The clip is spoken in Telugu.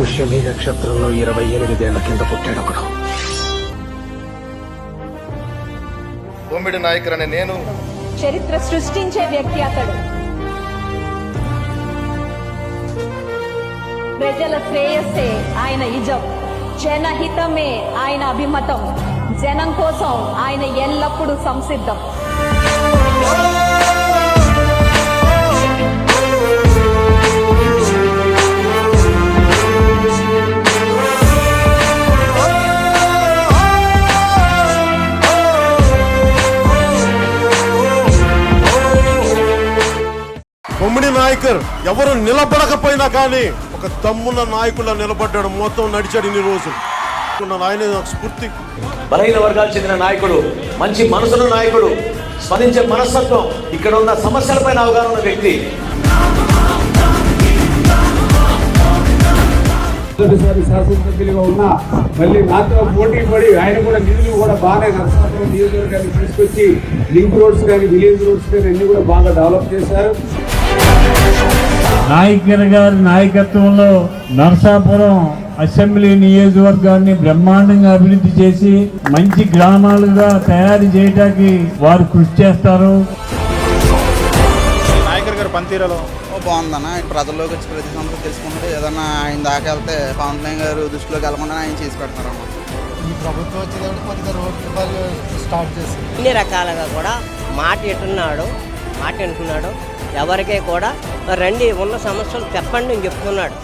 పుష్యమి నక్షత్రంలో 28 ఏళ్ల కింద పుట్టాడు ఒకడు. తొమ్మిడి నాయకుడు అనే నేను చరిత్ర సృష్టించే వ్యక్తి అతడు. ప్రజల శ్రేయస్సే ఆయన ఇజం, జనహితమే ఆయన అభిమతం, జనం కోసం ఆయన ఎల్లప్పుడూ సంసిద్ధం. కొమ్మిడి నాయకర్ ఎవరు నిలబడకపోయినా కానీ ఒక దమ్మున్న నాయకుల నిలబడ్డాడు. మొత్తం నడిచాడు ఇన్ని రోజులు. ఆయన నాకు స్ఫూర్తి. బలహీన వర్గాలు చెందిన నాయకుడు, మంచి మనసున్న నాయకుడు, స్పందించే మనస్తత్వం, ఇక్కడ ఉన్న సమస్యలపైన అవగాహన ఉన్న వ్యక్తి. మొదటిసారి శాసనసభ్యులుగా ఉన్న మళ్ళీ నాతో పోటీ పడి ఆయన కూడా నిధులు కూడా బాగానే నరసాపురం నియోజకవర్గాన్ని తీసుకొచ్చి లింక్ రోడ్స్ కానీ విలేజ్ రోడ్స్ కానీ అన్ని కూడా బాగా డెవలప్ చేశారు. నాయకర్ గారి నాయకత్వంలో నరసాపురం అసెంబ్లీ నియోజకవర్గాన్ని బ్రహ్మాండంగా అభివృద్ధి చేసి మంచి గ్రామాలుగా తయారు చేయడానికి వారు కృషి చేస్తారు. నాయకర్ గారి పనితీరలో బాగుందన్న. ప్రజల్లోకి వచ్చి ప్రతి సంవత్సరం తెలుసుకుంటే ఏదన్నా ఆయన దాకా వెళ్తే పవన్ కళ్యాణ్ గారు దృష్టిలోకి వెళ్ళకుండా ఆయన చేసి పెడతారన్న. ఈ ప్రభుత్వం వచ్చేటప్పుడు కొద్దిగా రోడ్లు స్టార్ట్ చేసి అన్ని రకాలుగా కూడా మాట ఎట్టున్నాడు, ఎవరికీ కూడా రండి ఉన్న సమస్యలు చెప్పండి అని చెప్తున్నాడు.